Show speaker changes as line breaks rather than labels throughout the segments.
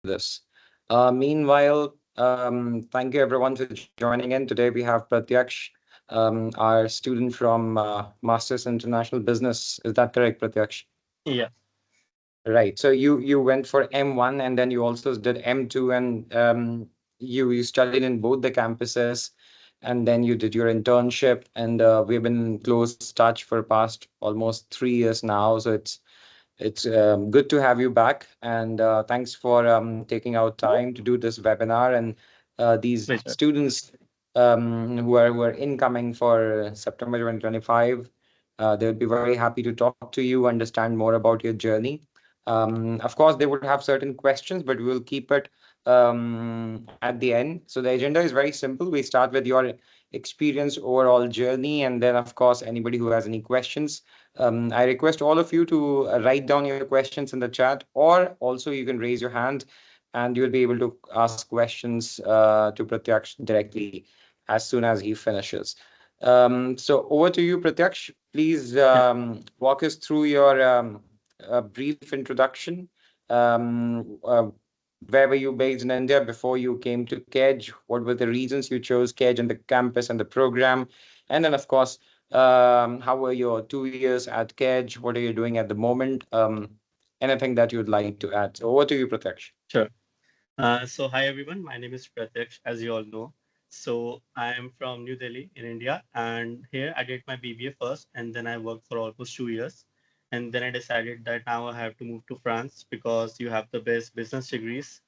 this. Meanwhile, thank you everyone for joining in. Today we have Pratyaksh, our student from Masters International Business. Is that correct, Pratyaksh?
Yeah,
Right. So you went for M1 and then you also did M2 and you studied in both the campuses and then you did your internship and we've been in close touch for past almost 3 years now. So it's good to have you back, and thanks for taking out time to do this webinar. And these
pleasure.
students who are incoming for September 2025, they would be very happy to talk to you, understand more about your journey. Of course, they would have certain questions, but we will keep it at the end. So the agenda is very simple. We start with your experience, overall journey, and then, of course, anybody who has any questions. I request all of you to write down your questions in the chat, or also you can raise your hand and you'll be able to ask questions to Pratyaksh directly as soon as he finishes. So over to you, Pratyaksh. Please
Yeah.
walk us through your brief introduction. Where were you based in India before you came to KEDGE? What were the reasons you chose KEDGE and the campus and the program? And then, of course, how were your 2 years at KEDGE? What are you doing at the moment? Anything that you'd like to add? So over to you, Pratyaksh.
Sure. So hi everyone, my name is Pratyaksh, as you all know. So I am from New Delhi in India, and here I did my BBA first, and then I worked for almost 2 years, and then I decided that now I have to move to France because you have the best business degrees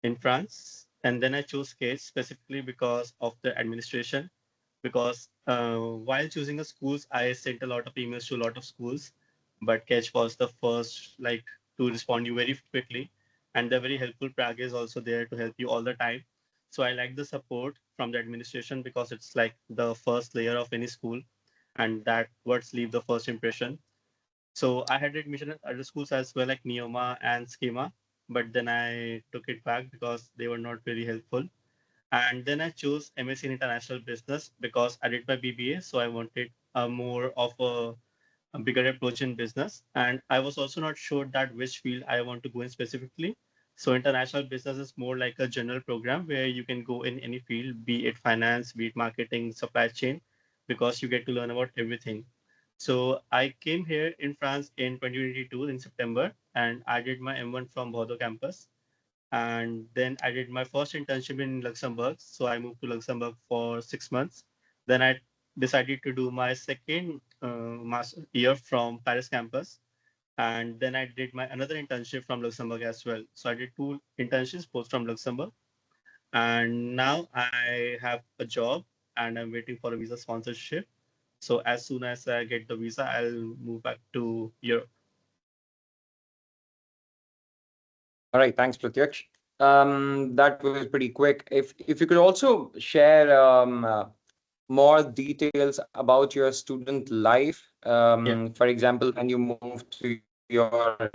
in France. And then I chose CASE specifically because of the administration. Because while choosing the schools, I sent a lot of emails to a lot of schools, but CATCH was the first like to respond you very quickly, and they're very helpful. Prague is also there to help you all the time. So I like the support from the administration because it's like the first layer of any school, and that words leave the first impression. So I had admission at other schools as well, like Neoma and Schema, but then I took it back because they were not very helpful. And then I chose MSc in International Business because I did my BBA, so I wanted a more of a bigger approach in business. And I was also not sure that which field I want to go in specifically. So international business is more like a general program where you can go in any field, be it finance, be it marketing, supply chain, because you get to learn about everything. So I came here in France in 2022 in September, and I did my M1 from Bordeaux campus. And then I did my first internship in Luxembourg. So I moved to Luxembourg for 6 months. Then I decided to do my second master year from Paris campus. And then I did my another internship from Luxembourg as well. So I did two internships, both from Luxembourg. And now I have a job and I'm waiting for a visa sponsorship. So as soon as I get the visa, I'll move back to Europe.
All right, thanks, Pratyaksh. That was pretty quick. If you could also share more details about your student life.
Yeah,
For example, when you moved to your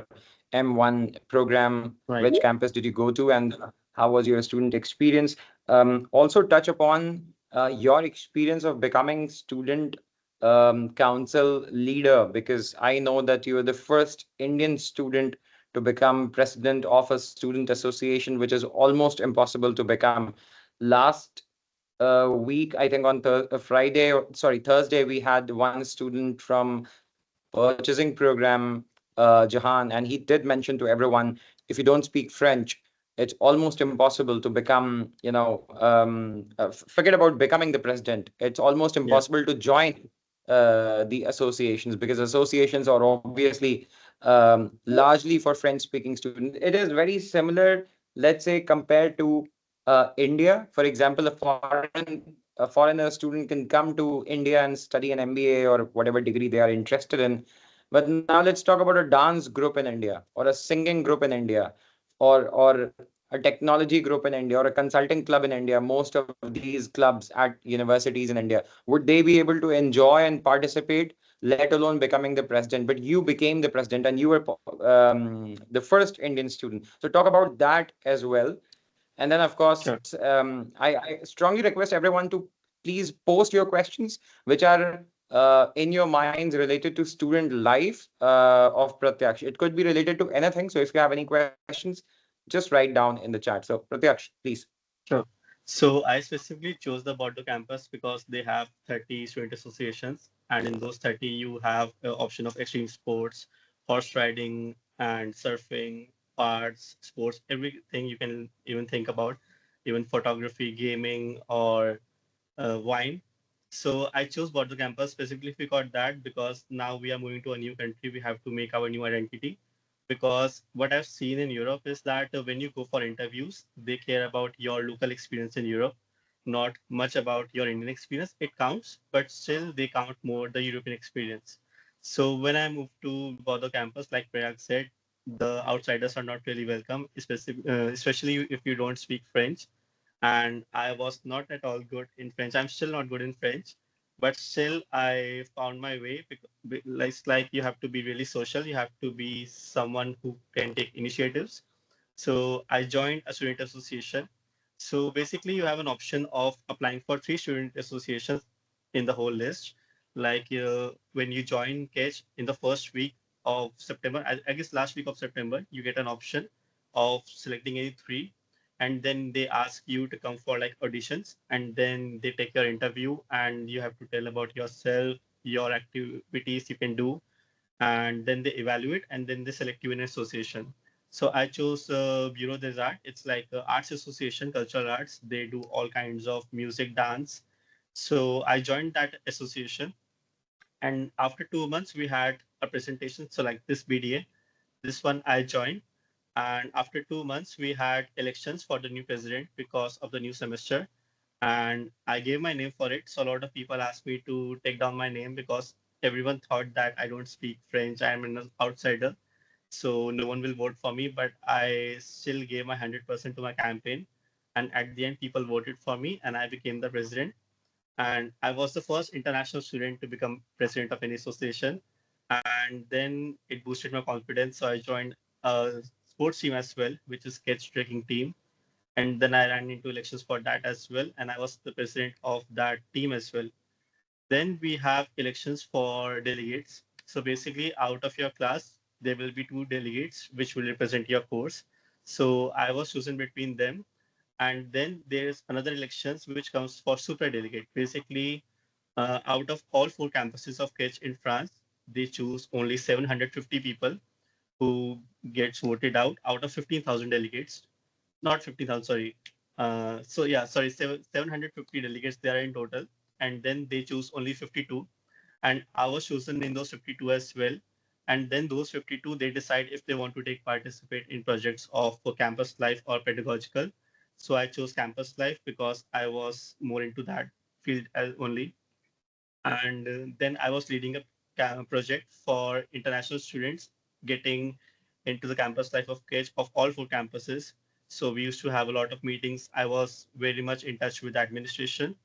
M1 program, which
right.
campus did you go to, and how was your student experience? Also, touch upon your experience of becoming student council leader, because I know that you are the first Indian student to become president of a student association, which is almost impossible to become. Last week, I think on Friday, or sorry, Thursday, we had one student from purchasing program, Jahan, and he did mention to everyone, if you don't speak French, it's almost impossible to become, forget about becoming the president. It's almost
Yeah,
impossible to join the associations, because associations are obviously largely for French-speaking students. It is very similar, let's say, compared to India. For example, a foreigner student can come to India and study an MBA or whatever degree they are interested in. But now let's talk about a dance group in India, or a singing group in India, or a technology group in India, or a consulting club in India. Most of these clubs at universities in India, would they be able to enjoy and participate, let alone becoming the president? But you became the president, and you were the first Indian student. So talk about that as well. And then, of course,
sure.
I strongly request everyone to please post your questions, which are in your minds related to student life of Pratyaksh. It could be related to anything. So if you have any questions, just write down in the chat. So Pratyaksh, please.
Sure. So I specifically chose the Bordeaux campus because they have 30 student associations, and in those 30, you have an option of extreme sports, horse riding, and surfing, arts, sports, everything you can even think about, even photography, gaming, or wine. So I chose Bordeaux campus specifically because that because now we are moving to a new country, we have to make our new identity. Because what I've seen in Europe is that when you go for interviews, they care about your local experience in Europe, not much about your Indian experience. It counts, but still they count more the European experience. So when I moved to Bordeaux campus, like Prayag said, the outsiders are not really welcome, especially if you don't speak French, and I was not at all good in French. I'm still not good in French, but still I found my way. Because, like you have to be really social. You have to be someone who can take initiatives. So I joined a student association. So basically, you have an option of applying for 3 student associations in the whole list. Like when you join KEDGE in the first week of September, I guess last week of September, you get an option of selecting any 3, and then they ask you to come for like auditions, and then they take your interview, and you have to tell about yourself, your activities you can do, and then they evaluate, and then they select you in an association. So I chose Bureau des Arts. It's like arts association, cultural arts. They do all kinds of music, dance. So I joined that association, and after 2 months we had a presentation. So like this BDA, this one I joined, and after 2 months we had elections for the new president because of the new semester, and I gave my name for it. So a lot of people asked me to take down my name because everyone thought that I don't speak French, I'm an outsider, so no one will vote for me. But I still gave my 100% to my campaign, and at the end people voted for me and I became the president. And I was the first international student to become president of any association. And then it boosted my confidence. So I joined a sports team as well, which is KEDGE trekking team. And then I ran into elections for that as well. And I was the president of that team as well. Then we have elections for delegates. So basically, out of your class, there will be 2 delegates which will represent your course. So I was chosen between them. And then there's another elections which comes for super delegate. Basically, out of all 4 campuses of KEDGE in France, they choose only 750 people who gets voted out of 15,000 delegates. Not 15,000, sorry. So yeah, sorry, 750 delegates there are in total, and then they choose only 52, and I was chosen in those 52 as well. And then those 52, they decide if they want to take participate in projects of for campus life or pedagogical. So I chose campus life because I was more into that field as only. And then I was leading a project for international students getting into the campus life of KEDGE of all 4 campuses. So we used to have a lot of meetings. I was very much in touch with the administration.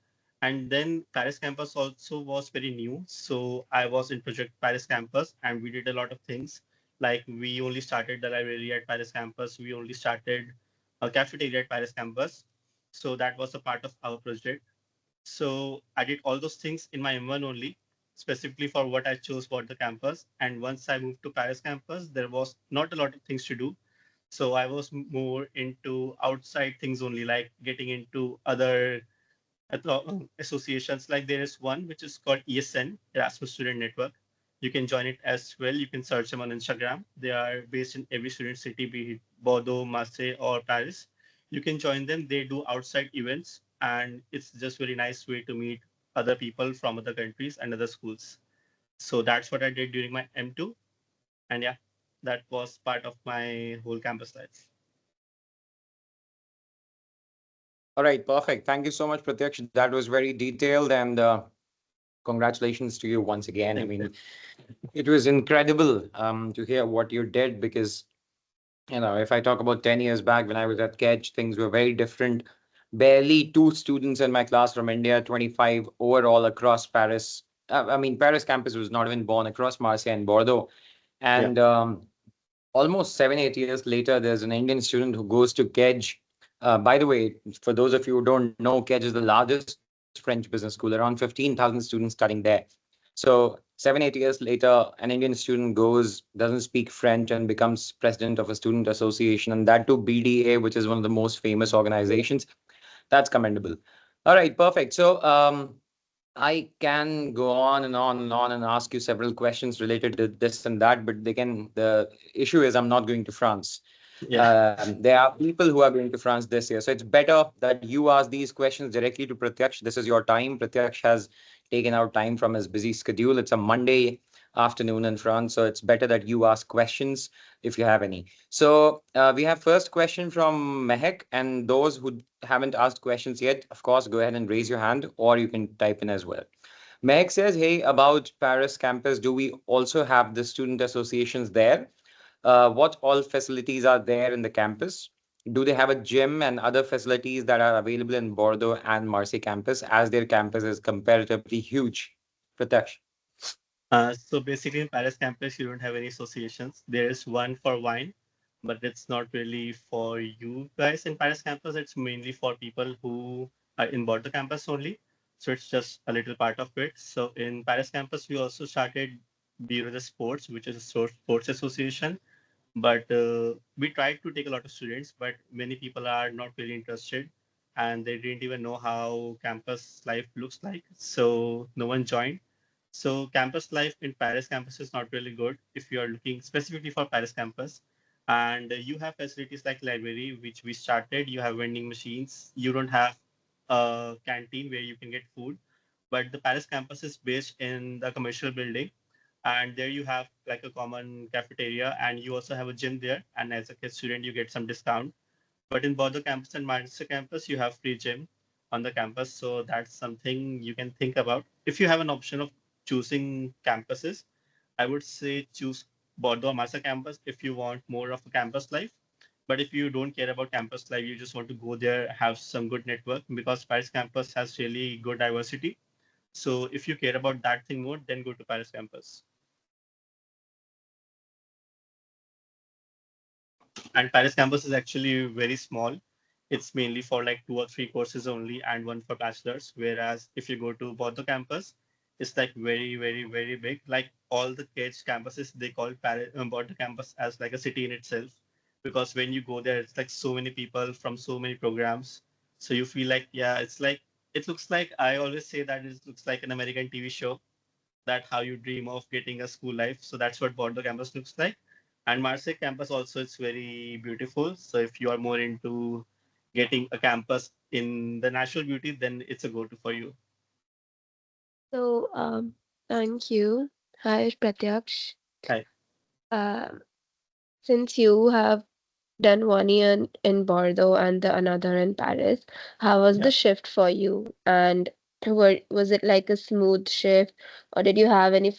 And then Paris campus also was very new. So I was in Project Paris campus, and we did a lot of things. Like we only started the library at Paris campus. We only started a cafeteria at Paris campus. So that was a part of our project. So I did all those things in my M1 only, specifically for what I chose for the campus. And once I moved to Paris campus, there was not a lot of things to do. So I was more into outside things only, like getting into other associations. Like there is one which is called ESN, Erasmus Student Network. You can join it as well. You can search them on Instagram. They are based in every student city, be it Bordeaux, Marseille, or Paris. You can join them. They do outside events, and it's just very nice way to meet other people from other countries and other schools. So that's what I did during my M2, and yeah, that was part of my whole campus life.
All right, perfect. Thank you so much, Pratyaksh. That was very detailed, and congratulations to you once again. I
Thank you.
mean, it was incredible to hear what you did because, if I talk about 10 years back when I was at KEDGE, things were very different. Barely 2 students in my class from India, 25 overall across Paris. I mean, Paris campus was not even born across Marseille and Bordeaux.
Yeah.
And almost 7, 8 years later, there's an Indian student who goes to KEDGE. By the way, for those of you who don't know, KEDGE is the largest French business school, around 15,000 students studying there. So 7, 8 years later, an Indian student goes, doesn't speak French, and becomes president of a student association, and that too BDA, which is one of the most famous organizations. That's commendable. All right, perfect. So, I can go on and on and on and ask you several questions related to this and that, but the issue is I'm not going to France.
Yeah.
There are people who are going to France this year. So it's better that you ask these questions directly to Pratyaksh. This is your time. Pratyaksh has taken out time from his busy schedule. It's a Monday afternoon in France. So it's better that you ask questions if you have any. So we have first question from Mehek. And those who haven't asked questions yet, of course, go ahead and raise your hand or you can type in as well. Mehek says, hey, about Paris campus, do we also have the student associations there? What all facilities are there in the campus? Do they have a gym and other facilities that are available in Bordeaux and Marseille campus, as their campus is comparatively huge? Pratyaksh.
So basically, in Paris campus, you don't have any associations. There is one for wine, but it's not really for you guys in Paris campus. It's mainly for people who are in Bordeaux campus only. So it's just a little part of it. So in Paris campus, we also started Bureau de Sports, which is a sports association. But we tried to take a lot of students, but many people are not really interested, and they didn't even know how campus life looks like. So no one joined. So campus life in Paris campus is not really good if you are looking specifically for Paris campus. And you have facilities like library, which we started. You have vending machines. You don't have a canteen where you can get food. But the Paris campus is based in the commercial building, and there you have like a common cafeteria, and you also have a gym there. And as a kid student, you get some discount. But in Bordeaux campus and Manchester campus, you have free gym on the campus. So that's something you can think about. If you have an option of choosing campuses, I would say choose Bordeaux or Manchester campus if you want more of a campus life. But if you don't care about campus life, you just want to go there, have some good network, because Paris campus has really good diversity. So if you care about that thing more, then go to Paris campus. And Paris campus is actually very small. It's mainly for like 2 or 3 courses only and one for bachelors. Whereas if you go to Bordeaux campus, it's like very, very, very big. Like all the KEDGE campuses, they call Bordeaux campus as like a city in itself. Because when you go there, it's like so many people from so many programs. So you feel like, yeah, it's like, it looks like, I always say that it looks like an American TV show, that how you dream of getting a school life. So that's what Bordeaux campus looks like. And Marseille campus also is very beautiful. So if you are more into getting a campus in the natural beauty, then it's a go-to for you.
So, thank you. Hi, Pratyaksh.
Hi.
Um, since you have done 1 year in Bordeaux and the another in Paris, how was
Yeah.
the shift for you? And was it like a smooth shift, or did you have any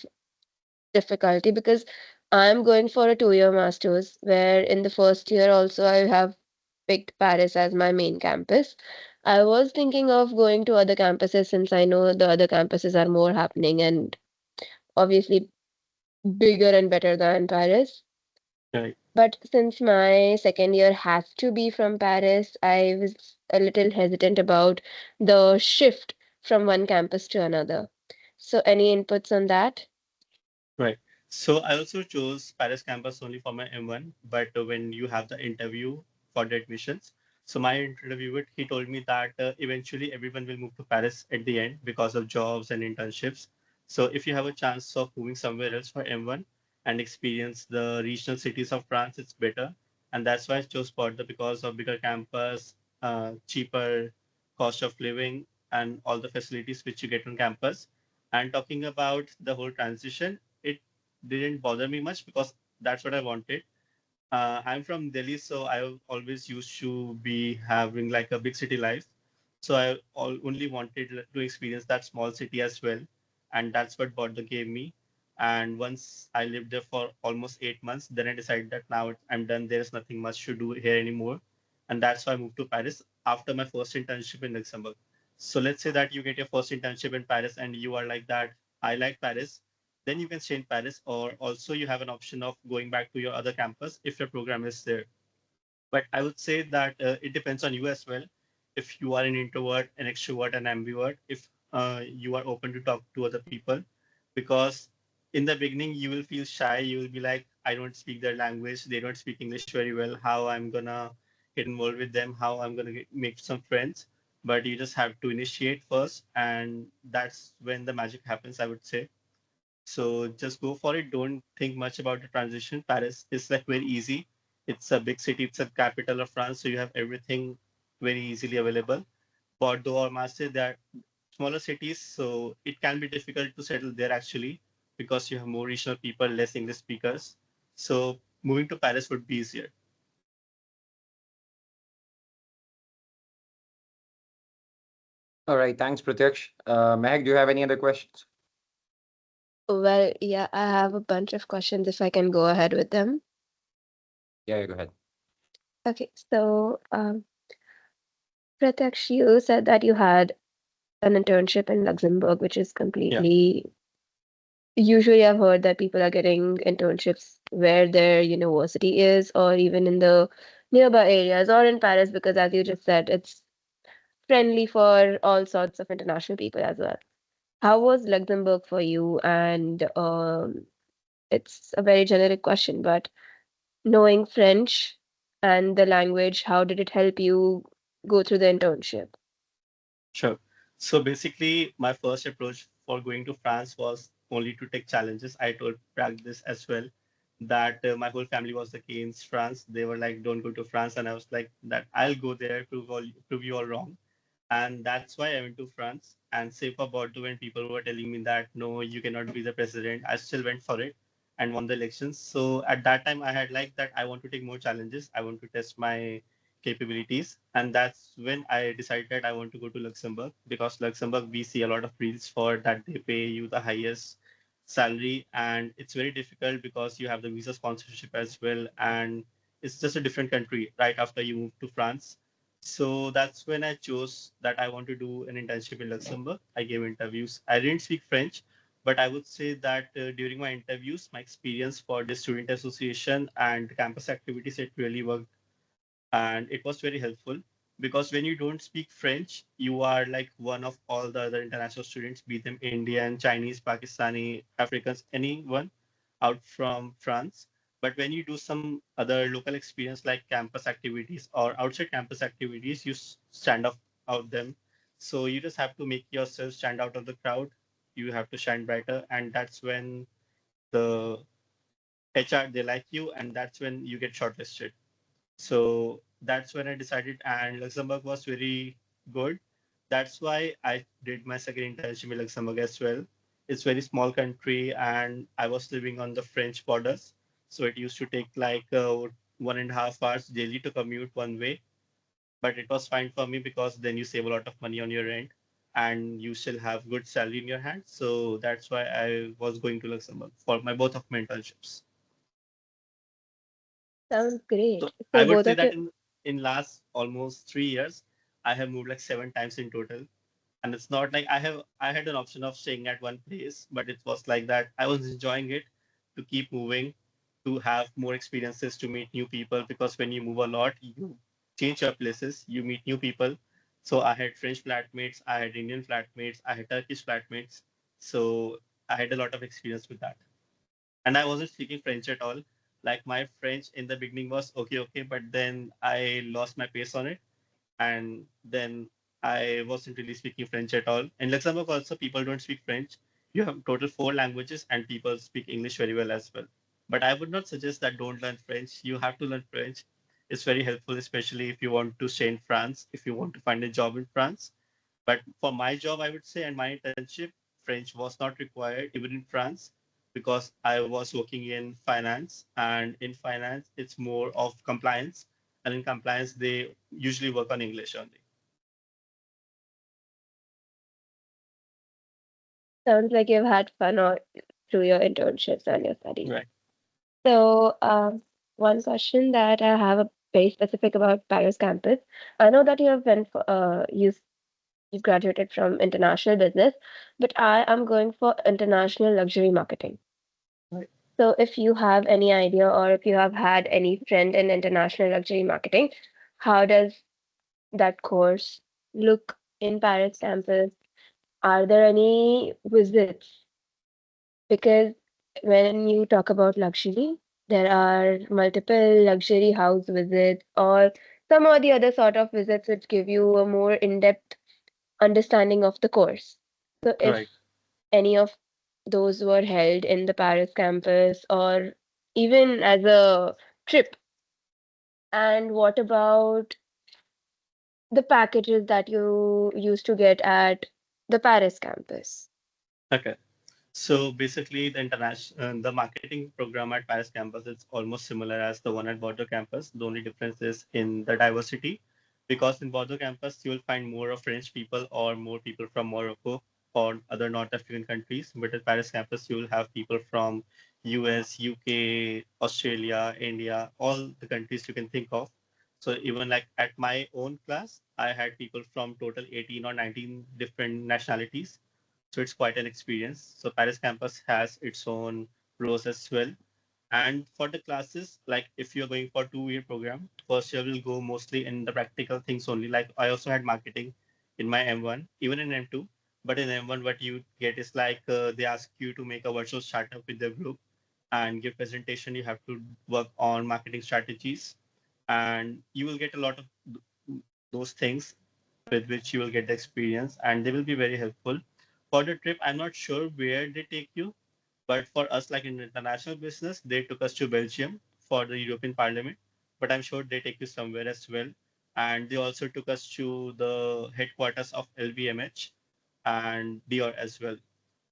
difficulty? Because I'm going for a 2 year master's, where in the first year also I have picked Paris as my main campus. I was thinking of going to other campuses since I know the other campuses are more happening and obviously bigger and better than Paris.
Right.
But since my second year has to be from Paris, I was a little hesitant about the shift from one campus to another. So, any inputs on that?
Right. So I also chose Paris campus only for my M1, but when you have the interview for the admissions, so my interviewer, he told me that eventually everyone will move to Paris at the end because of jobs and internships. So if you have a chance of moving somewhere else for M1 and experience the regional cities of France, it's better. And that's why I chose Bordeaux, because of bigger campus, cheaper cost of living, and all the facilities which you get on campus. And talking about the whole transition, it didn't bother me much because that's what I wanted. I'm from Delhi, so I always used to be having like a big city life. So only wanted to experience that small city as well, and that's what Bordeaux gave me. And once I lived there for almost 8 months, then I decided that now I'm done. There's nothing much to do here anymore, and that's why I moved to Paris after my first internship in Luxembourg. So let's say that you get your first internship in Paris, and you are like that. I like Paris, then you can stay in Paris, or also you have an option of going back to your other campus if your program is there. But I would say that it depends on you as well. If you are an introvert, an extrovert, an ambivert, if you are open to talk to other people, because in the beginning you will feel shy. You will be like, I don't speak their language, they don't speak English very well, how I'm gonna get involved with them, how I'm gonna make some friends. But you just have to initiate first, and that's when the magic happens, I would say. So just go for it. Don't think much about the transition. Paris is like very easy. It's a big city, it's a capital of France, so you have everything very easily available. Bordeaux or Marseille, they are smaller cities, so it can be difficult to settle there actually, because you have more regional people, less English speakers. So moving to Paris would be easier.
All right, thanks, Pratyaksh. Mehak, do you have any other questions?
Well, yeah, I have a bunch of questions if I can go ahead with them.
Yeah, go ahead.
Okay, so Pratyaksh, you said that you had an internship in Luxembourg, which is
Yeah,
completely usually I've heard that people are getting internships where their university is, or even in the nearby areas, or in Paris, because as you just said, it's friendly for all sorts of international people as well. How was Luxembourg for you? And it's a very generic question, but knowing French and the language, how did it help you go through the internship?
sure. So basically, my first approach for going to France was only to take challenges. I told Prag this as well, that my whole family was against France. They were like, "Don't go to France," and I was like, "That I'll go there, prove you all wrong." And that's why I went to France. And same for Bordeaux, when people were telling me that no, you cannot be the president, I still went for it and won the elections. So at that time, I had like that I want to take more challenges. I want to test my capabilities, and that's when I decided I want to go to Luxembourg, because Luxembourg we see a lot of reels for that they pay you the highest salary, and it's very difficult because you have the visa sponsorship as well, and it's just a different country right after you move to France. So that's when I chose that I want to do an internship in Luxembourg. I gave interviews. I didn't speak French, but I would say that during my interviews, my experience for the student association and campus activities, it really worked, and it was very helpful, because when you don't speak French, you are like one of all the other international students, be them Indian, Chinese, Pakistani, Africans, anyone out from France. But when you do some other local experience like campus activities or outside campus activities, you stand up out them. So you just have to make yourself stand out of the crowd. You have to shine brighter, and that's when the HR they like you, and that's when you get shortlisted. So that's when I decided, and Luxembourg was very good. That's why I did my second internship in Luxembourg as well. It's very small country, and I was living on the French borders, so it used to take like 1.5 hours daily to commute one way. But it was fine for me because then you save a lot of money on your rent, and you still have good salary in your hand. So that's why I was going to Luxembourg for my both of my internships.
Sounds
So
great.
I
So
would
both
say
of
that
you,
in last almost 3 years, I have moved like 7 times in total. And it's not like I had an option of staying at one place, but it was like that I was enjoying it to keep moving, to have more experiences, to meet new people. Because when you move a lot, you change your places, you meet new people. So I had French flatmates, I had Indian flatmates, I had Turkish flatmates. So I had a lot of experience with that. And I wasn't speaking French at all. Like my French in the beginning was okay, okay, but then I lost my pace on it, and then I wasn't really speaking French at all. In Luxembourg, also people don't speak French. You have total 4 languages, and people speak English very well as well. But I would not suggest that don't learn French. You have to learn French. It's very helpful, especially if you want to stay in France, if you want to find a job in France. But for my job, I would say, and my internship, French was not required even in France, because I was working in finance, and in finance, it's more of compliance. And in compliance, they usually work on English only.
sounds like you've had fun through your internships and your studies.
Right.
So, one question that I have a very specific about Paris campus. I know that you have went for, you graduated from international business, but I am going for international luxury marketing.
Right.
So, if you have any idea, or if you have had any friend in international luxury marketing, how does that course look in Paris campus? Are there any visits? Because when you talk about luxury, there are multiple luxury house visits or some or the other sort of visits which give you a more in-depth understanding of the course. So if
Right.
any of those were held in the Paris campus or even as a trip, and what about the packages that you used to get at the Paris campus?
Okay. So basically, the marketing program at Paris campus is almost similar as the one at Bordeaux campus. The only difference is in the diversity, because in Bordeaux campus you will find more of French people or more people from Morocco or other North African countries. But at Paris campus you will have people from US, UK, Australia, India, all the countries you can think of. So even like at my own class, I had people from total 18 or 19 different nationalities, so it's quite an experience. So Paris campus has its own pros as well. And for the classes, like if you're going for 2 year program, first year will go mostly in the practical things only. Like I also had marketing in my M1, even in M2. But in M1, what you get is like they ask you to make a virtual startup with the group and give presentation. You have to work on marketing strategies, and you will get a lot of those things with which you will get the experience, and they will be very helpful. For the trip, I'm not sure where they take you, but for us, like in international business, they took us to Belgium for the European Parliament, but I'm sure they take you somewhere as well. And they also took us to the headquarters of LVMH and Dior as well.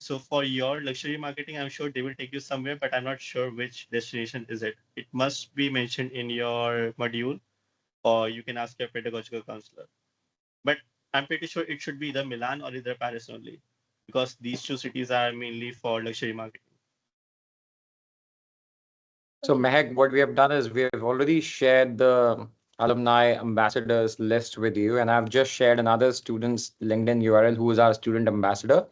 So for your luxury marketing, I'm sure they will take you somewhere, but I'm not sure which destination is it. It must be mentioned in your module, or you can ask your pedagogical counselor. But I'm pretty sure it should be either Milan or either Paris only, because these two cities are mainly for luxury marketing.
So, Mehak, what we have done is we have already shared the alumni ambassadors list with you, and I've just shared another student's LinkedIn URL who is our student ambassador.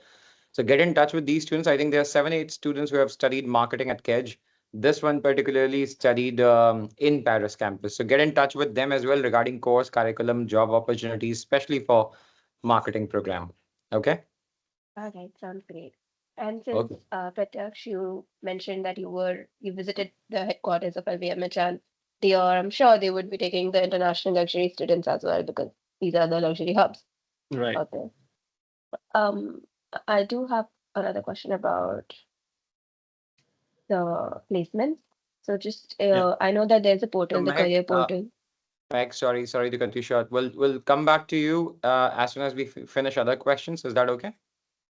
So get in touch with these students. I think there are 7, 8 students who have studied marketing at KEDGE. This one particularly studied in Paris campus. So get in touch with them as well regarding course, curriculum, job opportunities, especially for marketing program. Okay.
All right, sounds great. And since
Okay.
Pratyaksh, you mentioned that you visited the headquarters of LVMH and they are, I'm sure they would be taking the international luxury students as well because these are the luxury hubs
Right.
out there. Um, I do have another question about the placements. So just
Yeah.
I know that there's a
So
portal, the
Mehak,
career portal.
Mehak, sorry to cut you short. We'll come back to you as soon as we finish other questions. Is that okay?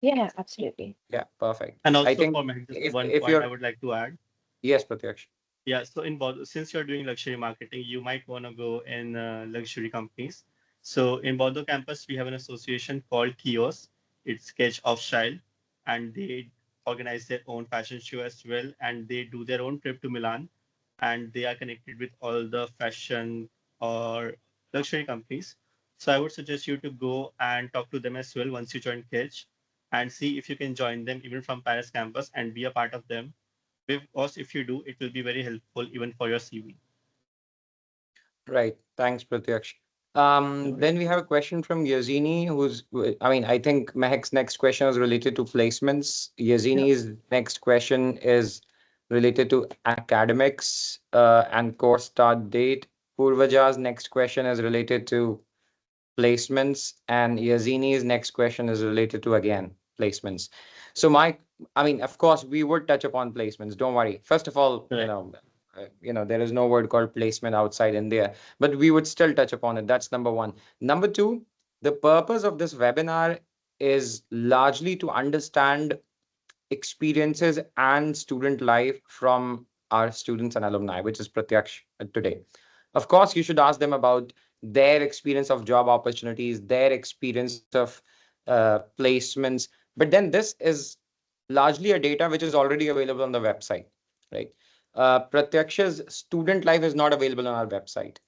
Yeah, absolutely.
Yeah, perfect.
And
I
also
think
for Mehak, just one
if
point I
you're
would like to add.
yes, Pratyaksh.
Yeah, so in Bordeaux, since you're doing luxury marketing, you might want to go in luxury companies. So in Bordeaux campus, we have an association called Kios. It's Sketch of Style, and they organize their own fashion show as well, and they do their own trip to Milan, and they are connected with all the fashion or luxury companies. So I would suggest you to go and talk to them as well once you join Kedge, and see if you can join them even from Paris campus and be a part of them, because if you do, it will be very helpful even for your CV.
Right. Thanks, Pratyaksh.
No worries.
Then we have a question from Yazini, I mean, I think Mehak's next question is related to placements.
Yeah.
Yazini's next question is related to academics and course start date. Purvaja's next question is related to placements, and Yazini's next question is related to again placements. So I mean, of course, we would touch upon placements. Don't worry. First of all,
Right.
there is no word called placement outside India, but we would still touch upon it. That's number one. Number two, the purpose of this webinar is largely to understand experiences and student life from our students and alumni, which is Pratyaksh today. Of course, you should ask them about their experience of job opportunities, their experience of placements. But then this is largely a data which is already available on the website, right? Pratyaksha's student life is not available on our website.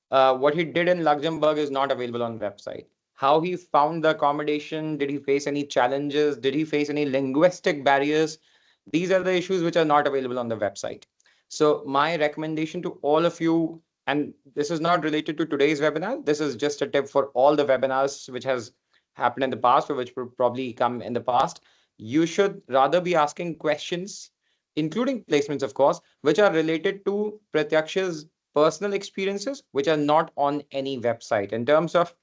What he did in Luxembourg is not available on website. How he found the accommodation, did he face any challenges? Did he face any linguistic barriers? These are the issues which are not available on the website. So my recommendation to all of you, and this is not related to today's webinar, this is just a tip for all the webinars which has happened in the past or which will probably come in the past. You should rather be asking questions including placements, of course, which are related to Pratyaksha's personal experiences, which are not on any website. In terms of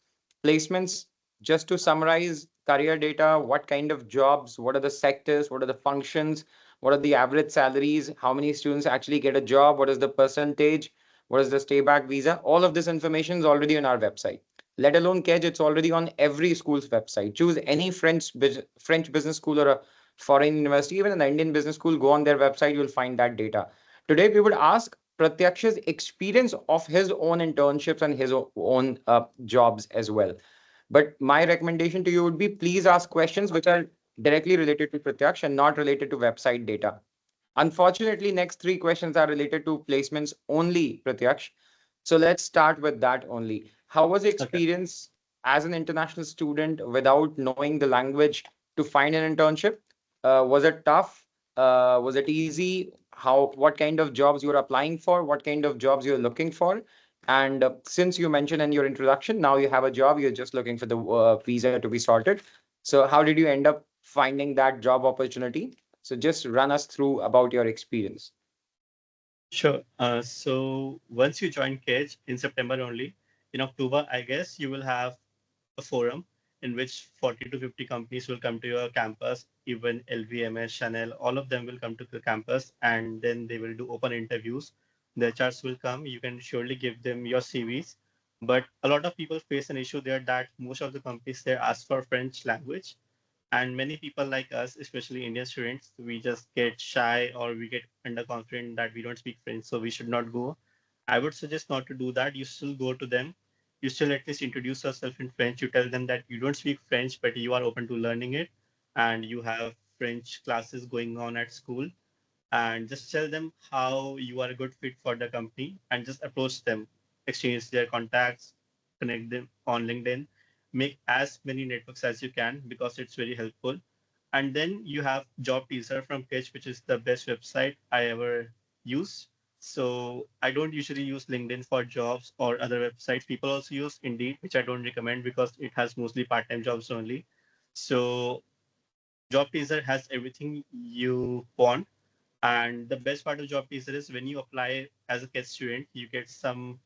placements, just to summarize career data, what kind of jobs, what are the sectors, what are the functions, what are the average salaries, how many students actually get a job, what is the percentage, what is the stay back visa, all of this information is already on our website. Let alone KEDGE, it's already on every school's website. Choose any French business school or a foreign university, even an Indian business school, go on their website, you'll find that data. Today, we would ask Pratyaksha's experience of his own internships and his own jobs as well. But my recommendation to you would be please ask questions which are directly related to Pratyaksh and not related to website data. Unfortunately, next three questions are related to placements only, Pratyaksh. So let's start with that only. How was the
Okay.
experience as an international student without knowing the language to find an internship? Was it tough? Was it easy? What kind of jobs you were applying for? What kind of jobs you're looking for? And since you mentioned in your introduction, now you have a job, you're just looking for the visa to be sorted. So how did you end up finding that job opportunity? So just run us through about your experience.
Sure. So once you join KEDGE in September only, in October, I guess you will have a forum in which 40 to 50 companies will come to your campus, even LVMH, Chanel, all of them will come to the campus, and then they will do open interviews. The HRs will come. You can surely give them your CVs. But a lot of people face an issue there that most of the companies there ask for French language. And many people like us, especially Indian students, we just get shy or we get underconfident that we don't speak French, so we should not go. I would suggest not to do that. You still go to them. You still at least introduce yourself in French. You tell them that you don't speak French, but you are open to learning it, and you have French classes going on at school. And just tell them how you are a good fit for the company, and just approach them, exchange their contacts, connect them on LinkedIn, make as many networks as you can because it's very helpful. And then you have job teaser from Pitch, which is the best website I ever used. So I don't usually use LinkedIn for jobs or other websites. People also use Indeed, which I don't recommend because it has mostly part-time jobs only. So job teaser has everything you want. And the best part of job teaser is when you apply as a KED student, you get some,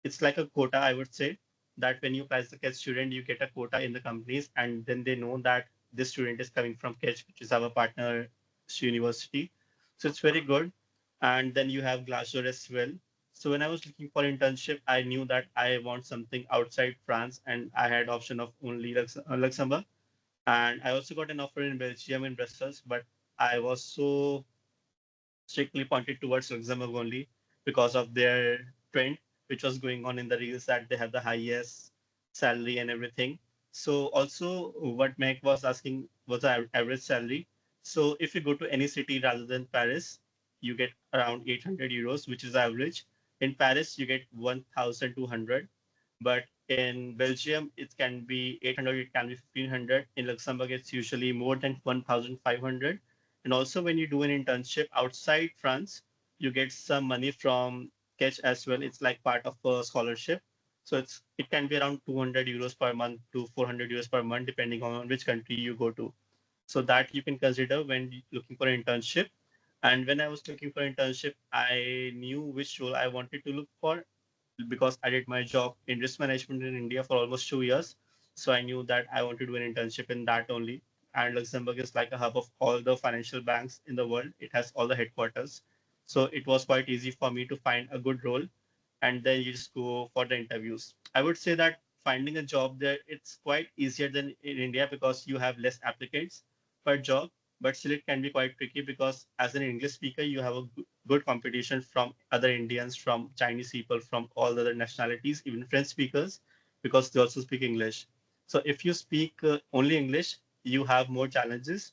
it's like a quota, I would say, that when you apply as a KED student, you get a quota in the companies, and then they know that this student is coming from KEDGE, which is our partner university. So it's very good. And then you have Glassdoor as well. So when I was looking for internship, I knew that I want something outside France, and I had option of only Luxembourg. And I also got an offer in Belgium in Brussels, but I was so strictly pointed towards Luxembourg only because of their trend, which was going on in the reels that they have the highest salary and everything. So also what Meg was asking was the average salary. So if you go to any city rather than Paris, you get around 800 euros, which is average. In Paris, you get 1,200, but in Belgium, it can be 800, it can be 1,500. In Luxembourg, it's usually more than 1,500. And also, when you do an internship outside France, you get some money from Catch as well. It's like part of a scholarship. So it can be around 200 euros per month to 400 euros per month, depending on which country you go to. So that you can consider when looking for an internship. And when I was looking for internship, I knew which role I wanted to look for because I did my job in risk management in India for almost 2 years. So I knew that I want to do an internship in that only. And Luxembourg is like a hub of all the financial banks in the world. It has all the headquarters. So it was quite easy for me to find a good role. And then you just go for the interviews. I would say that finding a job there, it's quite easier than in India because you have less applicants per job, but still it can be quite tricky because as an English speaker, you have a good competition from other Indians, from Chinese people, from all the other nationalities, even French speakers, because they also speak English. So if you speak only English, you have more challenges.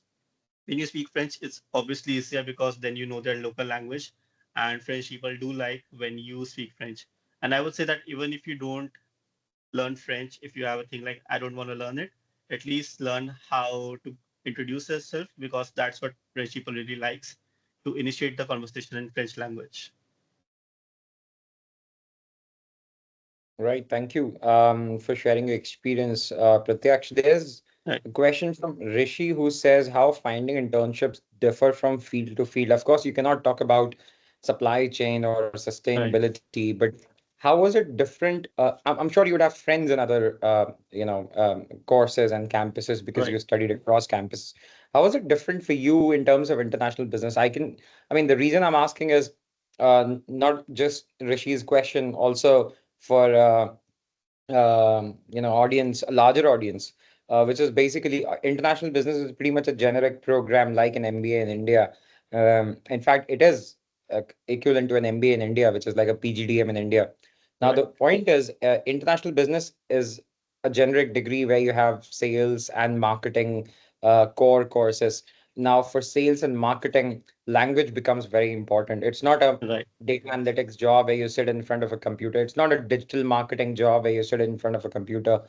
When you speak French, it's obviously easier because then you know their local language, and French people do like when you speak French. And I would say that even if you don't learn French, if you have a thing like I don't want to learn it, at least learn how to introduce yourself because that's what French people really likes to initiate the conversation in French language.
Right. Thank you for sharing your experience, Pratyaksh. There's
Right.
A question from Rishi who says how finding internships differ from field to field. Of course, you cannot talk about supply chain or
Right.
sustainability, but how was it different? I'm sure you would have friends in other, courses and campuses because
Right.
you studied across campuses. How was it different for you in terms of international business? I mean, the reason I'm asking is not just Rishi's question, also for audience, a larger audience, which is basically international business is pretty much a generic program like an MBA in India. In fact, it is equivalent to an MBA in India, which is like a PGDM in India. Now,
Right.
the point is, international business is a generic degree where you have sales and marketing core courses. Now, for sales and marketing, language becomes very important. It's not a
Right.
data analytics job where you sit in front of a computer. It's not a digital marketing job where you sit in front of a computer,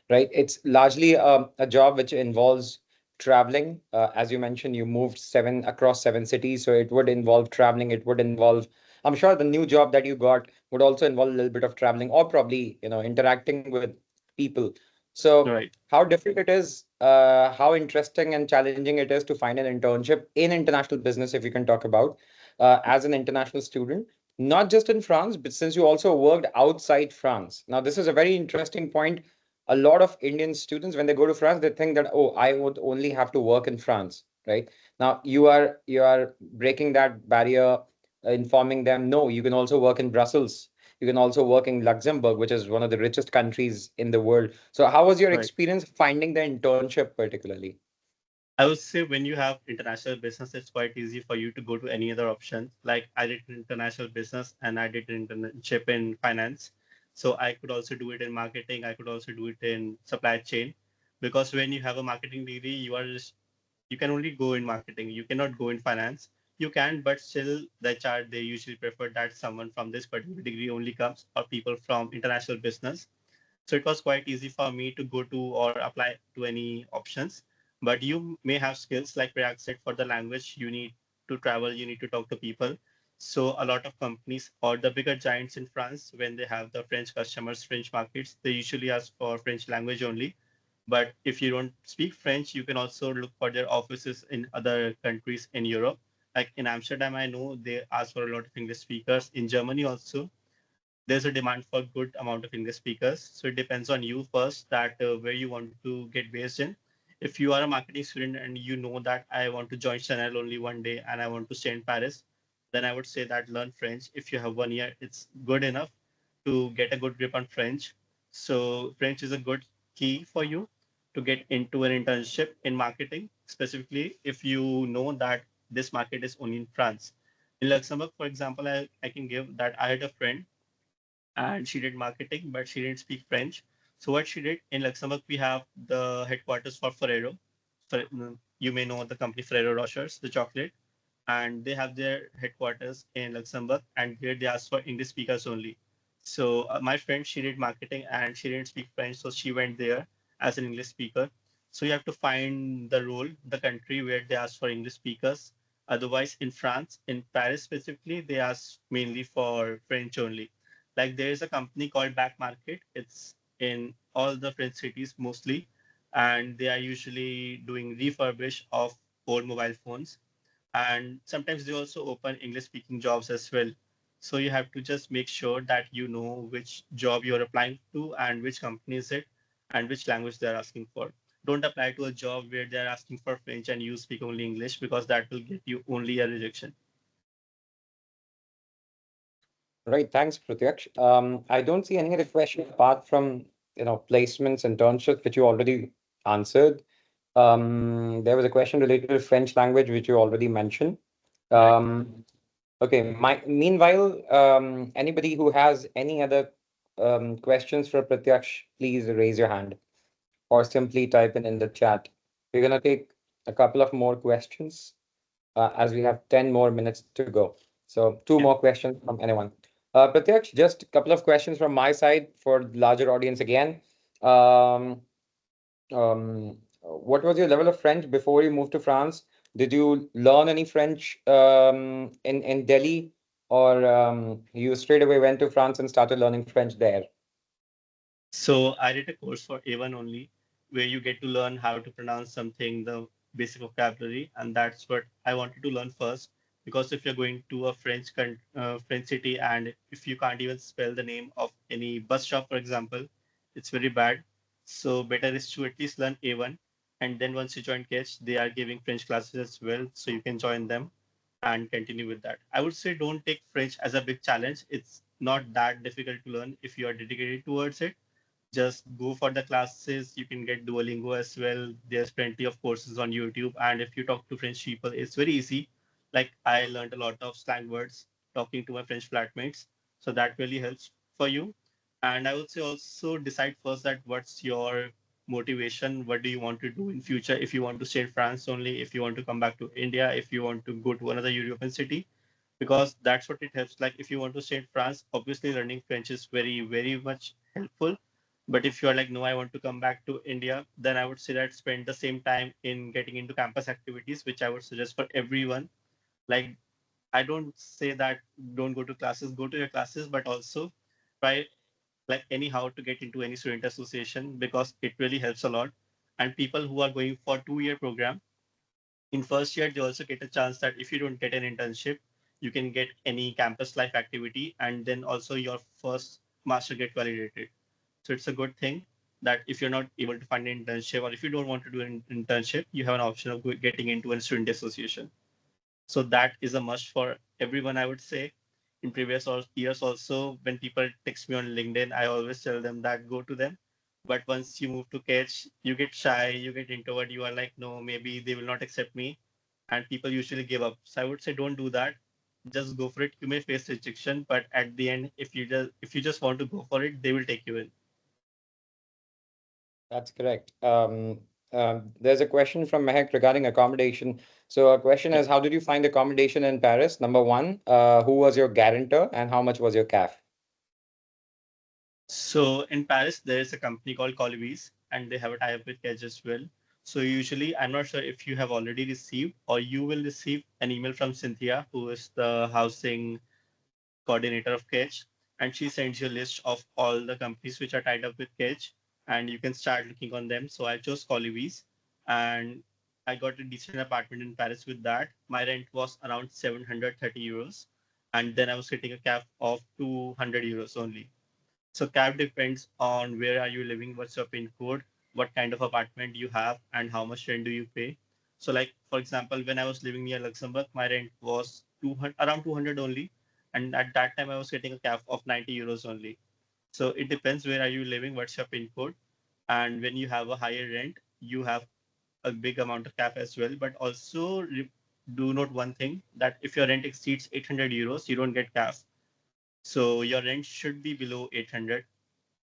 right? It's largely a job which involves traveling. As you mentioned, you moved across 7 cities, so it would involve traveling. It would involve, I'm sure the new job that you got would also involve a little bit of traveling or probably, interacting with people. So
Right.
how different it is, how interesting and challenging it is to find an internship in international business, if you can talk about as an international student, not just in France, but since you also worked outside France. Now, this is a very interesting point. A lot of Indian students, when they go to France, they think that, oh, I would only have to work in France, right? Now, you are breaking that barrier, informing them, no, you can also work in Brussels. You can also work in Luxembourg, which is one of the richest countries in the world. So, how was your
Right.
experience finding the internship particularly?
I would say when you have international business, it's quite easy for you to go to any other option. Like I did international business and I did an internship in finance. So I could also do it in marketing. I could also do it in supply chain. Because when you have a marketing degree, you can only go in marketing. You cannot go in finance. You can, but still the HR they usually prefer that someone from this particular degree only comes or people from international business. So it was quite easy for me to go to or apply to any options. But you may have skills like Prayag said for the language. You need to travel. You need to talk to people. So a lot of companies or the bigger giants in France, when they have the French customers, French markets, they usually ask for French language only. But if you don't speak French, you can also look for their offices in other countries in Europe. Like in Amsterdam, I know they ask for a lot of English speakers. In Germany also, there's a demand for good amount of English speakers. So it depends on you first that where you want to get based in. If you are a marketing student and you know that I want to join Chanel only one day and I want to stay in Paris, then I would say that learn French. If you have 1 year, it's good enough to get a good grip on French. So French is a good key for you to get into an internship in marketing, specifically if you know that this market is only in France. In Luxembourg, for example, I can give that I had a friend and she did marketing, but she didn't speak French. So what she did in Luxembourg, we have the headquarters for Ferrero. You may know the company Ferrero Rochers, the chocolate, and they have their headquarters in Luxembourg, and there they ask for English speakers only. So my friend, she did marketing and she didn't speak French, so she went there as an English speaker. So you have to find the role, the country where they ask for English speakers. Otherwise, in France, in Paris specifically, they ask mainly for French only. Like there is a company called Back Market. It's in all the French cities mostly, and they are usually doing refurbish of old mobile phones. And sometimes they also open English speaking jobs as well. So you have to just make sure that you know which job you're applying to and which company is it and which language they're asking for. Don't apply to a job where they're asking for French and you speak only English because that will get you only a rejection.
Right. Thanks, Pratyaksh. I don't see any other question apart from, placements, internships, which you already answered. There was a question related to French language, which you already mentioned.
Right.
Okay. Meanwhile, anybody who has any other questions for Pratyaksh, please raise your hand or simply type in the chat. We're gonna take a couple of more questions as we have 10 more minutes to go. So two
Yeah.
more questions from anyone. Pratyaksh, just a couple of questions from my side for the larger audience again. Um, what was your level of French before you moved to France? Did you learn any French in Delhi, or you straight away went to France and started learning French there?
So I did a course for A1 only, where you get to learn how to pronounce something, the basic vocabulary, and that's what I wanted to learn first. Because if you're going to a French city and if you can't even spell the name of any bus stop, for example, it's very bad. So better is to at least learn A1, and then once you join KEDGE, they are giving French classes as well, so you can join them and continue with that. I would say don't take French as a big challenge. It's not that difficult to learn if you are dedicated towards it. Just go for the classes. You can get Duolingo as well. There's plenty of courses on YouTube. And if you talk to French people, it's very easy. Like I learned a lot of slang words talking to my French flatmates. So that really helps for you. And I would say also decide first that what's your motivation? What do you want to do in future? If you want to stay in France only, if you want to come back to India, if you want to go to another European city, because that's what it helps. Like if you want to stay in France, obviously learning French is very, very much helpful. But if you're like, no, I want to come back to India, then I would say that spend the same time in getting into campus activities, which I would suggest for everyone. Like I don't say that don't go to classes, go to your classes, but also try like anyhow to get into any student association because it really helps a lot. And people who are going for 2 year program, in first year, they also get a chance that if you don't get an internship, you can get any campus life activity and then also your first master get validated. So it's a good thing that if you're not able to find an internship or if you don't want to do an internship, you have an option of getting into a student association. So that is a must for everyone, I would say. In previous years also, when people text me on LinkedIn, I always tell them that go to them. But once you move to Catch, you get shy, you get introvert, you are like, no, maybe they will not accept me. And people usually give up. So I would say don't do that. Just go for it. You may face rejection, but at the end, if you just want to go for it, they will take you in.
That's correct. There's a question from Mehak regarding accommodation. So a question
Yeah.
is, how did you find accommodation in Paris? Number one, who was your guarantor and how much was your CAF?
So in Paris, there is a company called Colibis, and they have a tie-up with Kedge as well. So usually, I'm not sure if you have already received or you will receive an email from Cynthia, who is the housing coordinator of Kedge, and she sends you a list of all the companies which are tied up with Kedge, and you can start looking on them. So I chose Colibis, and I got a decent apartment in Paris with that. My rent was around 730 euros, and then I was getting a cap of 200 euros only. So cap depends on where are you living, what's your pin code, what kind of apartment you have, and how much rent do you pay. So like for example, when I was living near Luxembourg, my rent was 200, around 200 only, and at that time I was getting a cap of 90 euros only. So it depends where are you living, what's your pin code, and when you have a higher rent, you have a big amount of cap as well. But also do note one thing that if your rent exceeds 800 euros, you don't get cap. So your rent should be below 800,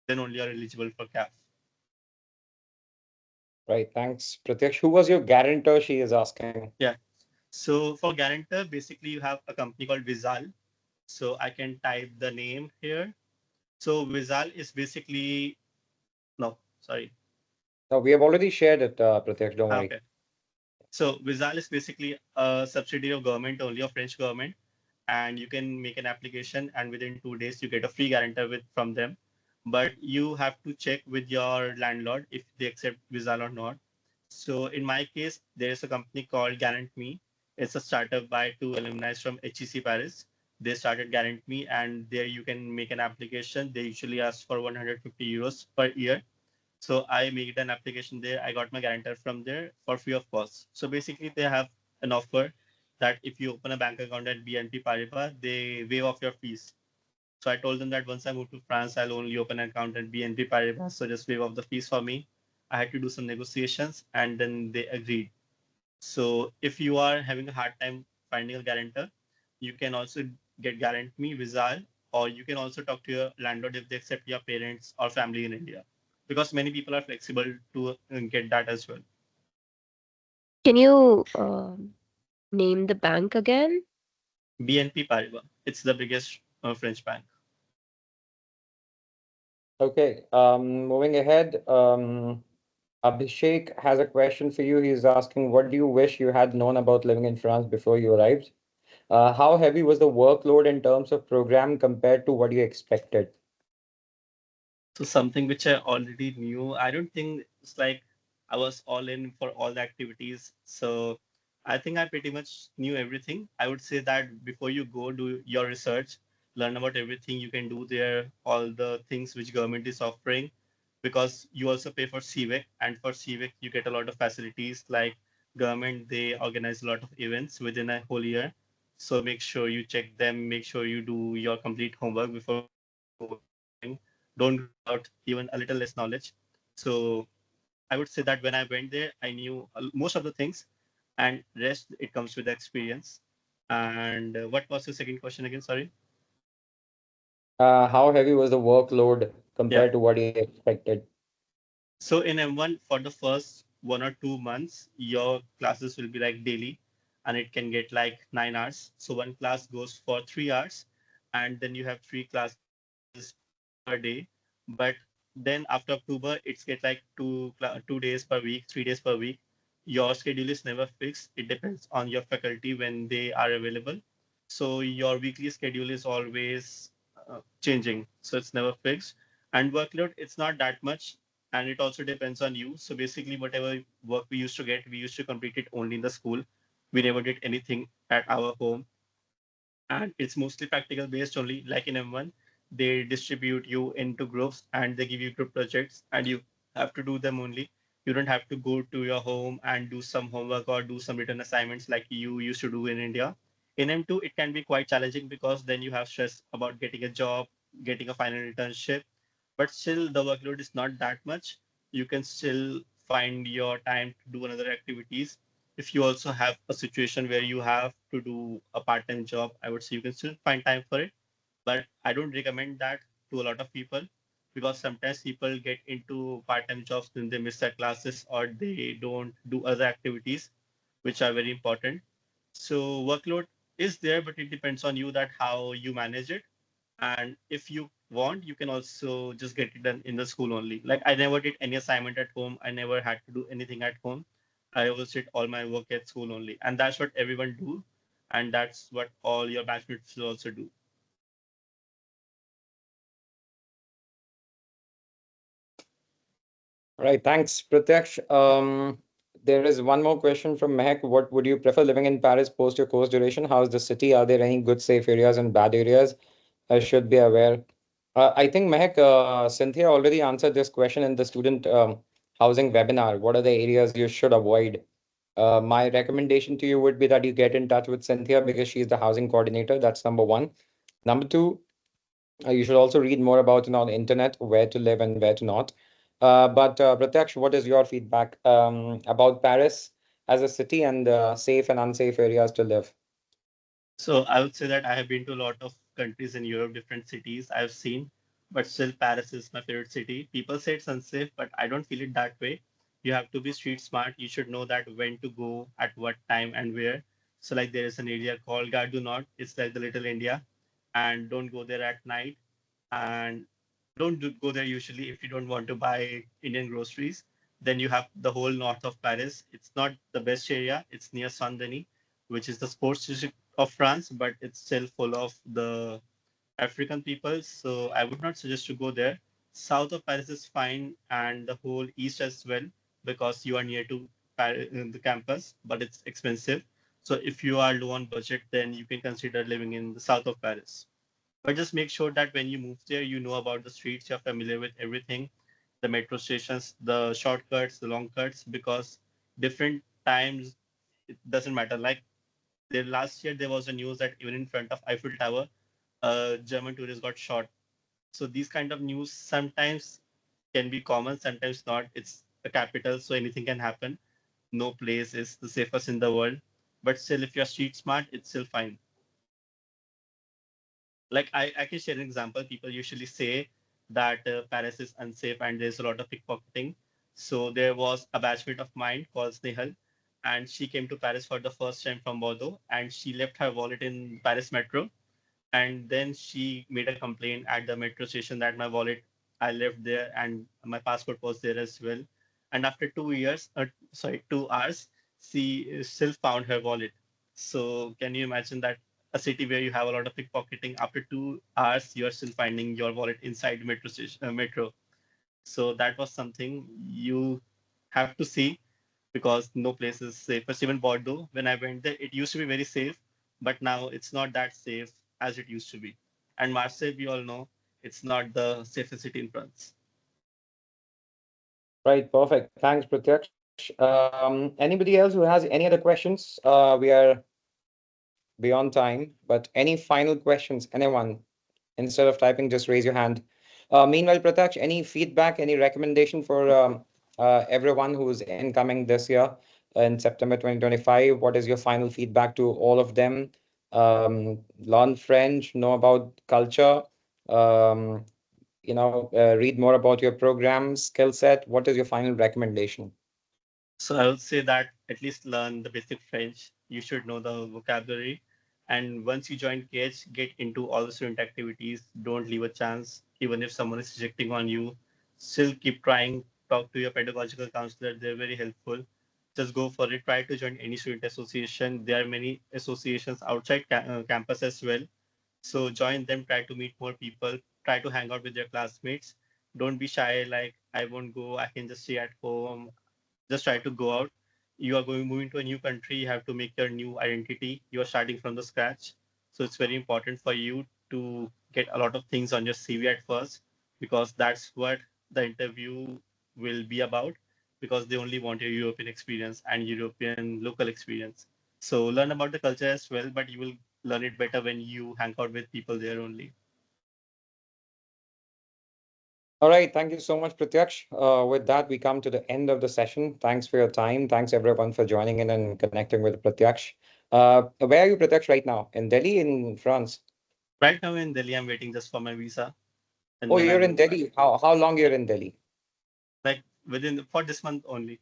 then only are eligible for CAF.
Right, thanks, Pratyaksh. Who was your guarantor, she is asking.
Yeah. So for guarantor, basically you have a company called Vizal. So I can type the name here. So Vizal is basically no, sorry.
No, we have already shared it, Pratyaksh, don't worry.
Okay. So Vizal is basically a subsidiary of government only, of French government, and you can make an application, and within 2 days you get a free guarantor with from them. But you have to check with your landlord if they accept Vizal or not. So in my case, there is a company called Guarant Me. It's a startup by two alumni from HEC Paris. They started Guarant Me, and there you can make an application. They usually ask for 150 euros per year. So I made an application there. I got my guarantor from there for free of cost. So basically, they have an offer that if you open a bank account at BNP Paribas, they waive off your fees. So I told them that once I move to France, I'll only open an account at BNP Paribas. So just waive off the fees for me. I had to do some negotiations, and then they agreed. So if you are having a hard time finding a guarantor, you can also get Guarant Me, Visa, or you can also talk to your landlord if they accept your parents or family in India, because many people are flexible to get that as well.
Can you name the bank again?
BNP Paribas, it's the biggest French bank.
Okay, moving ahead, Abhishek has a question for you. He's asking, what do you wish you had known about living in France before you arrived? How heavy was the workload in terms of program compared to what you expected?
So something which I already knew. I don't think it's like I was all in for all the activities. So I think I pretty much knew everything. I would say that before you go do your research, learn about everything you can do there, all the things which government is offering, because you also pay for CVIC, and for CVIC you get a lot of facilities like government. They organize a lot of events within a whole year. So make sure you check them, make sure you do your complete homework before going. Don't go without even a little less knowledge. So I would say that when I went there, I knew most of the things, and rest it comes with the experience. And what was the second question again? Sorry.
How heavy was the workload
Yeah.
compared to what you expected?
So in M1, for the first 1 or 2 months, your classes will be like daily, and it can get like 9 hours. So one class goes for 3 hours, and then you have three classes per day. But then after October, it's get like 2 days per week, 3 days per week. Your schedule is never fixed. It depends on your faculty when they are available. So your weekly schedule is always changing. So it's never fixed. And workload, it's not that much, and it also depends on you. So basically, whatever work we used to get, we used to complete it only in the school. We never did anything at our home, and it's mostly practical based only. Like in M1, they distribute you into groups and they give you group projects, and you have to do them only. You don't have to go to your home and do some homework or do some written assignments like you used to do in India. In M2, it can be quite challenging because then you have stress about getting a job, getting a final internship, but still the workload is not that much. You can still find your time to do another activities. If you also have a situation where you have to do a part-time job, I would say you can still find time for it. But I don't recommend that to a lot of people, because sometimes people get into part-time jobs, then they miss their classes or they don't do other activities which are very important. So workload is there, but it depends on you that how you manage it. And if you want, you can also just get it done in the school only. Like I never did any assignment at home. I never had to do anything at home. I always did all my work at school only. And that's what everyone do. And that's what all your batchmates will also do.
All right, thanks, Pratyaksh. There is one more question from Mehak. What would you prefer, living in Paris post your course duration? How's the city? Are there any good, safe areas and bad areas I should be aware? I think Mehak, Cynthia already answered this question in the student housing webinar. What are the areas you should avoid? My recommendation to you would be that you get in touch with Cynthia because she's the housing coordinator. That's number one. Number two, you should also read more about it on the internet, where to live and where to not. But Pratyaksh, what is your feedback about Paris as a city and safe and unsafe areas to live?
So I would say that I have been to a lot of countries in Europe, different cities I've seen, but still Paris is my favorite city. People say it's unsafe, but I don't feel it that way. You have to be street smart. You should know that when to go, at what time, and where. So like there is an area called Gare du Nord. It's like the little India, and don't go there at night. And go there usually if you don't want to buy Indian groceries. Then you have the whole north of Paris. It's not the best area. It's near Saint Denis, which is the sports district of France, but it's still full of the African people. So I would not suggest to go there. South of Paris is fine, and the whole east as well, because you are near to the campus, but it's expensive. So if you are low on budget, then you can consider living in the south of Paris. But just make sure that when you move there, you know about the streets, you're familiar with everything, the metro stations, the shortcuts, the long cuts, because different times it doesn't matter. Like last year, there was a news that even in front of Eiffel Tower, a German tourist got shot. So these kind of news sometimes can be common, sometimes not. It's a capital, so anything can happen. No place is the safest in the world. But still, if you're street smart, it's still fine. Like I can share an example. People usually say that Paris is unsafe and there's a lot of pickpocketing. So there was a batchmate of mine called Snehal, and she came to Paris for the first time from Bordeaux, and she left her wallet in Paris metro, and then she made a complaint at the metro station that my wallet I left there and my passport was there as well. And after 2 years, 2 hours, she still found her wallet. So can you imagine that a city where you have a lot of pickpocketing, after 2 hours, you are still finding your wallet inside metro station, metro. So that was something you have to see because no place is safe. But even Bordeaux, when I went there, it used to be very safe, but now it's not that safe as it used to be. And Marseille, we all know, it's not the safest city in France.
Right, perfect. Thanks, Pratyaksh. Anybody else who has any other questions? We are beyond time, but any final questions? Anyone? Instead of typing, just raise your hand. Meanwhile, Pratyaksh, any feedback, any recommendation for everyone who's incoming this year in September 2025? What is your final feedback to all of them? Learn French, know about culture, um, read more about your program, skill set. What is your final recommendation?
So I would say that at least learn the basic French. You should know the vocabulary. And once you join KEDGE, get into all the student activities. Don't leave a chance. Even if someone is rejecting on you, still keep trying. Talk to your pedagogical counselor. They're very helpful. Just go for it. Try to join any student association. There are many associations outside campus as well. So join them, try to meet more people, try to hang out with your classmates. Don't be shy, like I won't go, I can just stay at home. Just try to go out. You are going moving to a new country, you have to make your new identity. You are starting from the scratch. So it's very important for you to get a lot of things on your CV at first, because that's what the interview will be about, because they only want your European experience and European local experience. So learn about the culture as well, but you will learn it better when you hang out with people there only.
All right. Thank you so much, Pratyaksh. With that, we come to the end of the session. Thanks for your time. Thanks everyone for joining in and connecting with Pratyaksh. Where are you, Pratyaksh, right now? In Delhi, in France?
Right now in Delhi, I'm waiting just for my visa, and
Oh,
then I
you're in
move back.
Delhi. How long
Yeah,
you're in Delhi?
like within for this month only.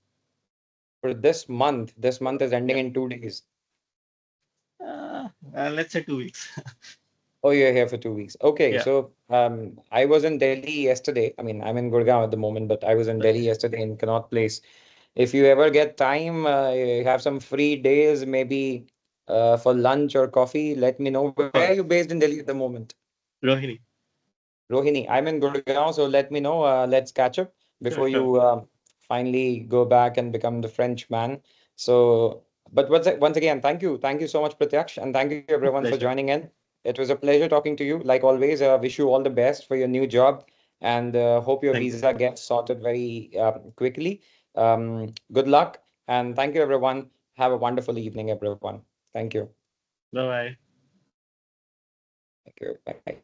For this month. This month is ending
Yeah,
in 2 days.
let's say 2 weeks.
Oh, you're here for 2 weeks. Okay,
Yeah,
so I was in Delhi yesterday. I mean, I'm in Gurgaon at the moment, but I was in Delhi
okay.
yesterday in Connaught Place. If you ever get time, you have some free days, maybe for lunch or coffee, let me know.
Of
Where are you
course.
based in Delhi at the moment?
Rohini.
Rohini, I'm in Gurgaon, so let me know. Let's catch up
Sure,
before
sure.
you finally go back and become the French man. So, but once again, thank you so much, Pratyaksh, and thank you everyone for
Pleasure.
joining in. It was a pleasure talking to you. Like always, wish you all the best for your new job, and hope your
Thank you.
visa gets sorted very quickly. Good luck, and thank you everyone. Have a wonderful evening, everyone. Thank you.
Bye bye.
Thank you. Bye.